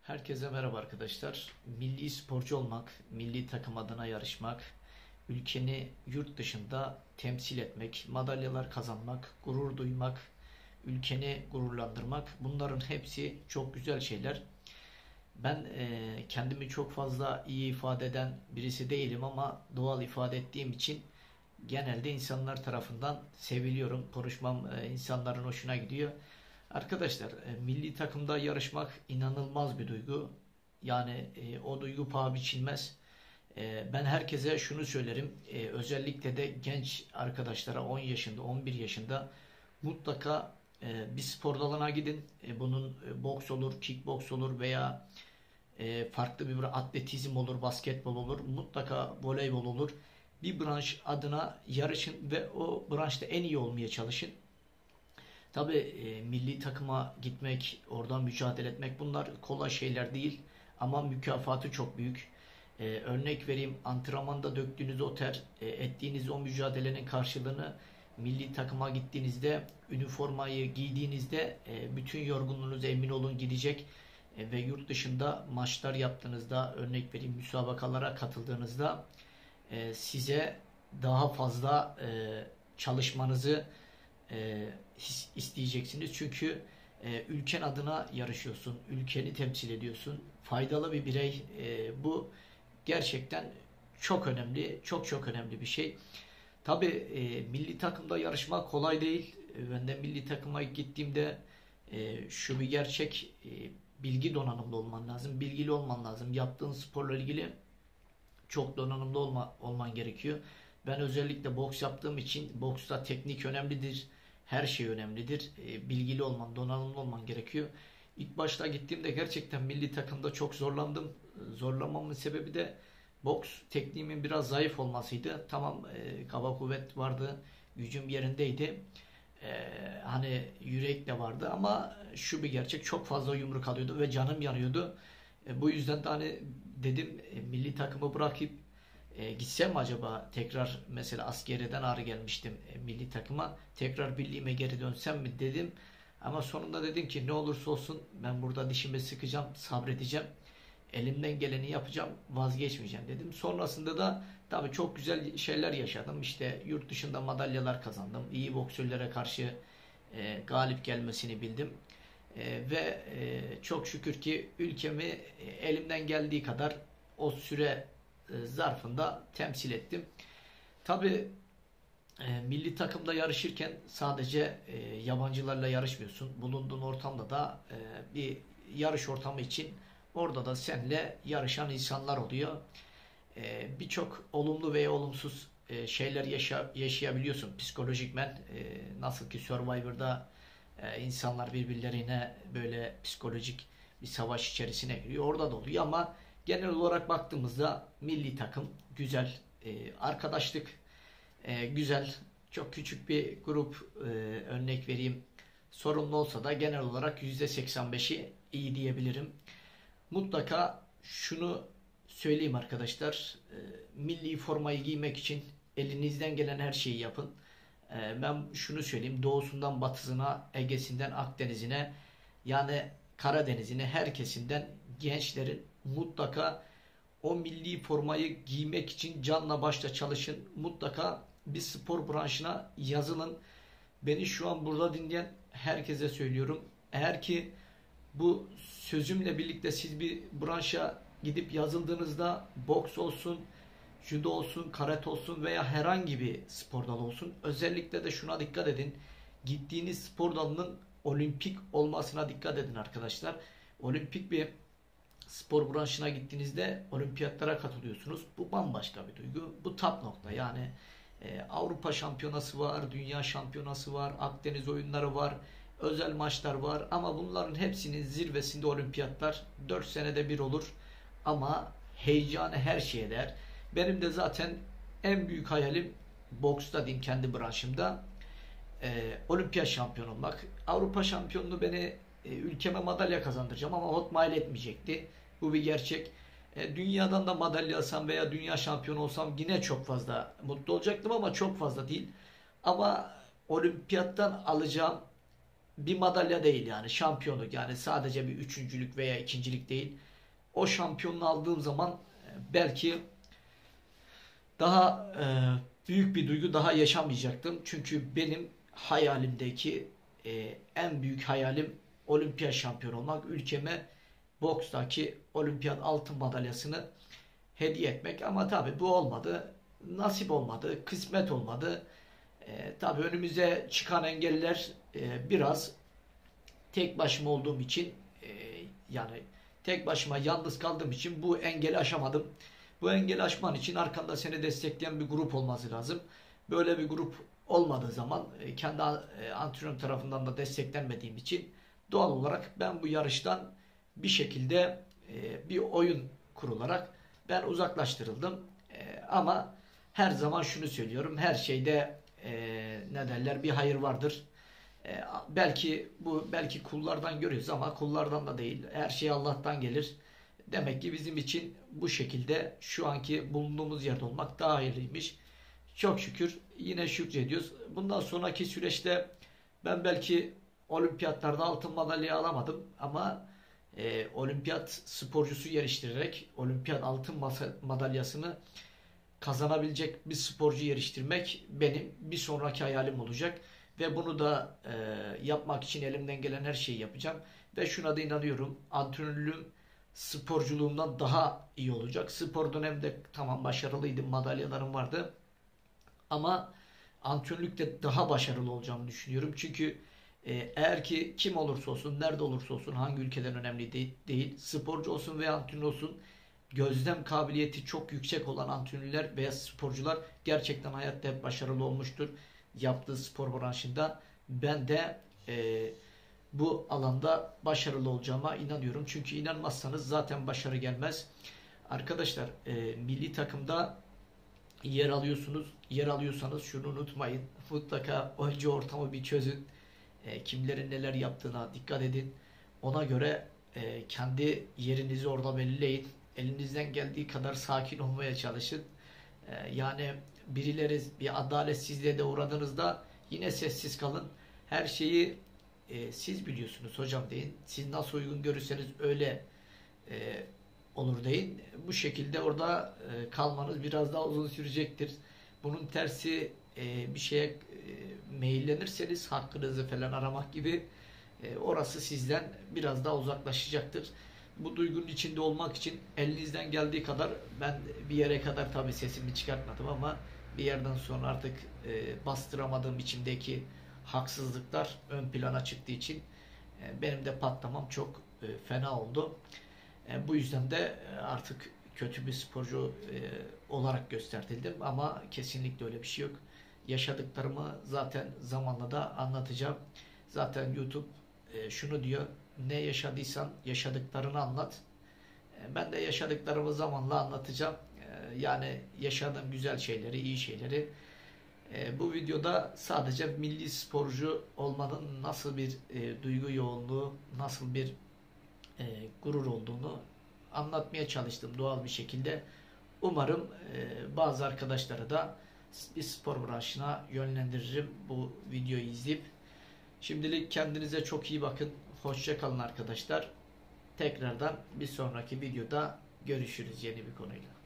Herkese merhaba arkadaşlar. Milli sporcu olmak, milli takım adına yarışmak, ülkeni yurt dışında temsil etmek, madalyalar kazanmak, gurur duymak, ülkeni gururlandırmak bunların hepsi çok güzel şeyler. Ben kendimi çok fazla iyi ifade eden birisi değilim ama doğal ifade ettiğim için genelde insanlar tarafından seviliyorum. Konuşmam insanların hoşuna gidiyor. Arkadaşlar milli takımda yarışmak inanılmaz bir duygu. Yani o duygu paha biçilmez. Ben herkese şunu söylerim. Özellikle de genç arkadaşlara 10 yaşında, 11 yaşında mutlaka bir spor dalına gidin. Bunun boks olur, kickboks olur veya farklı bir atletizm olur, basketbol olur, mutlaka voleybol olur. Bir branş adına yarışın ve o branşta en iyi olmaya çalışın. Tabii milli takıma gitmek, oradan mücadele etmek bunlar kolay şeyler değil ama mükafatı çok büyük. Örnek vereyim, antrenmanda döktüğünüz o ter, ettiğiniz o mücadelenin karşılığını milli takıma gittiğinizde, üniformayı giydiğinizde bütün yorgunluğunuz emin olun gidecek. Ve yurt dışında maçlar yaptığınızda, örnek vereyim müsabakalara katıldığınızda size daha fazla çalışmanızı isteyeceksiniz. Çünkü ülken adına yarışıyorsun, ülkeni temsil ediyorsun. Faydalı bir birey. Bu gerçekten çok önemli, çok çok önemli bir şey. Tabii milli takımda yarışmak kolay değil. Ben de milli takıma gittiğimde şu bir gerçek, bilgi donanımlı olman lazım, bilgili olman lazım. Yaptığın sporla ilgili çok donanımlı olman gerekiyor. Ben özellikle boks yaptığım için boksta teknik önemlidir. Her şey önemlidir. Bilgili olman, donanımlı olman gerekiyor. İlk başta gittiğimde gerçekten milli takımda çok zorlandım. Zorlamamın sebebi de boks tekniğimin biraz zayıf olmasıydı. Tamam, kaba kuvvet vardı, gücüm yerindeydi. Hani yürek de vardı ama şu bir gerçek, çok fazla yumruk alıyordu ve canım yanıyordu. Bu yüzden de hani dedim, milli takımı bırakıp gitsem mi acaba, tekrar mesela askeriyeden ağrı gelmiştim milli takıma, tekrar birliğime geri dönsem mi dedim. Ama sonunda dedim ki ne olursa olsun ben burada dişimi sıkacağım, sabredeceğim. Elimden geleni yapacağım, vazgeçmeyeceğim dedim. Sonrasında da tabii çok güzel şeyler yaşadım. İşte yurt dışında madalyalar kazandım. İyi boksörlere karşı galip gelmesini bildim. Ve çok şükür ki ülkemi elimden geldiği kadar o süre zarfında temsil ettim. Tabii milli takımda yarışırken sadece yabancılarla yarışmıyorsun. Bulunduğun ortamda da bir yarış ortamı için orada da seninle yarışan insanlar oluyor. Birçok olumlu veya olumsuz şeyler yaşayabiliyorsun psikolojikmen. Nasıl ki Survivor'da insanlar birbirlerine böyle psikolojik bir savaş içerisine giriyor. Orada da oluyor ama genel olarak baktığımızda milli takım güzel, arkadaşlık güzel, çok küçük bir grup, örnek vereyim. Sorunlu olsa da genel olarak %85'i iyi diyebilirim. Mutlaka şunu söyleyeyim arkadaşlar, milli formayı giymek için elinizden gelen her şeyi yapın. Ben şunu söyleyeyim, doğusundan batısına, Ege'sinden Akdeniz'ine, yani Karadeniz'ine, her kesimden gençlerin mutlaka o milli formayı giymek için canla başla çalışın. Mutlaka bir spor branşına yazılın. Beni şu an burada dinleyen herkese söylüyorum. Eğer ki bu sözümle birlikte siz bir branşa gidip yazıldığınızda, boks olsun, judo olsun, karate olsun veya herhangi bir spor dalı olsun, özellikle de şuna dikkat edin. Gittiğiniz spor dalının olimpik olmasına dikkat edin arkadaşlar. Olimpik bir spor branşına gittiğinizde olimpiyatlara katılıyorsunuz. Bu bambaşka bir duygu. Bu top nokta. Yani Avrupa şampiyonası var, dünya şampiyonası var, Akdeniz oyunları var, özel maçlar var ama bunların hepsinin zirvesinde olimpiyatlar 4 senede bir olur. Ama heyecanı her şeye değer. Benim de zaten en büyük hayalim boksta diyeyim, kendi branşımda olimpiyat şampiyonu olmak. Avrupa şampiyonluğu beni ülkeme madalya kazandıracağım ama hotmail etmeyecekti. Bu bir gerçek. Dünyadan da madalya alsam veya dünya şampiyonu olsam yine çok fazla mutlu olacaktım ama çok fazla değil. Ama olimpiyattan alacağım bir madalya değil yani şampiyonluk, yani sadece bir üçüncülük veya ikincilik değil. O şampiyonluğu aldığım zaman belki daha büyük bir duygu daha yaşamayacaktım. Çünkü benim hayalimdeki en büyük hayalim olimpiyat şampiyonu olmak. Ülkeme bokstaki olimpiyat altın madalyasını hediye etmek. Ama tabii bu olmadı. Nasip olmadı. Kısmet olmadı. Tabii önümüze çıkan engeller biraz tek başıma olduğum için, yani tek başıma yalnız kaldığım için bu engeli aşamadım. Bu engeli aşman için arkanda seni destekleyen bir grup olması lazım. Böyle bir grup olmadığı zaman kendi antrenör tarafından da desteklenmediğim için doğal olarak ben bu yarıştan bir şekilde bir oyun kurularak ben uzaklaştırıldım. Ama her zaman şunu söylüyorum. Her şeyde ne derler, bir hayır vardır. Belki kullardan görüyoruz ama kullardan da değil. Her şey Allah'tan gelir. Demek ki bizim için bu şekilde şu anki bulunduğumuz yerde olmak daha hayırlıymış. Çok şükür yine şükrediyoruz. Bundan sonraki süreçte ben belki olimpiyatlarda altın madalya alamadım ama olimpiyat sporcusu yarıştırarak olimpiyat altın madalyasını kazanabilecek bir sporcu yarıştırmak benim bir sonraki hayalim olacak. Ve bunu da yapmak için elimden gelen her şeyi yapacağım. Ve şuna da inanıyorum. Antrenörlüğüm sporculuğumdan daha iyi olacak. Spor döneminde tamam başarılıydım. Madalyalarım vardı. Ama antrenörlükte daha başarılı olacağımı düşünüyorum. Çünkü eğer ki kim olursa olsun, nerede olursa olsun, hangi ülkeden önemli değil, sporcu olsun veya antrenör olsun, gözlem kabiliyeti çok yüksek olan antrenörler veya sporcular gerçekten hayatta hep başarılı olmuştur. Yaptığı spor branşında ben de bu alanda başarılı olacağıma inanıyorum. Çünkü inanmazsanız zaten başarı gelmez. Arkadaşlar, milli takımda yer alıyorsanız şunu unutmayın. Mutlaka önce ortamı bir çözün. Kimlerin neler yaptığına dikkat edin. Ona göre kendi yerinizi orada belirleyin. Elinizden geldiği kadar sakin olmaya çalışın. Yani birileri bir adaletsizliğe de uğradığınızda yine sessiz kalın. Her şeyi siz biliyorsunuz hocam deyin. Siz nasıl uygun görürseniz öyle olur deyin. Bu şekilde orada kalmanız biraz daha uzun sürecektir. Bunun tersi bir şeye meyillenirseniz hakkınızı falan aramak gibi orası sizden biraz daha uzaklaşacaktır. Bu duygunun içinde olmak için elinizden geldiği kadar, ben bir yere kadar tabii sesimi çıkartmadım ama bir yerden sonra artık bastıramadığım içimdeki haksızlıklar ön plana çıktığı için benim de patlamam çok fena oldu. Bu yüzden de artık kötü bir sporcu olarak gösterildim ama kesinlikle öyle bir şey yok. Yaşadıklarımı zaten zamanla da anlatacağım. Zaten YouTube şunu diyor: ne yaşadıysan yaşadıklarını anlat. Ben de yaşadıklarımı zamanla anlatacağım. Yani yaşadığım güzel şeyleri, iyi şeyleri. Bu videoda sadece milli sporcu olmanın nasıl bir duygu yoğunluğu, nasıl bir gurur olduğunu anlatmaya çalıştım doğal bir şekilde. Umarım bazı arkadaşları da bir spor branşına yönlendiririm bu videoyu izleyip. Şimdilik kendinize çok iyi bakın. Hoşça kalın arkadaşlar. Tekrardan bir sonraki videoda görüşürüz yeni bir konuyla.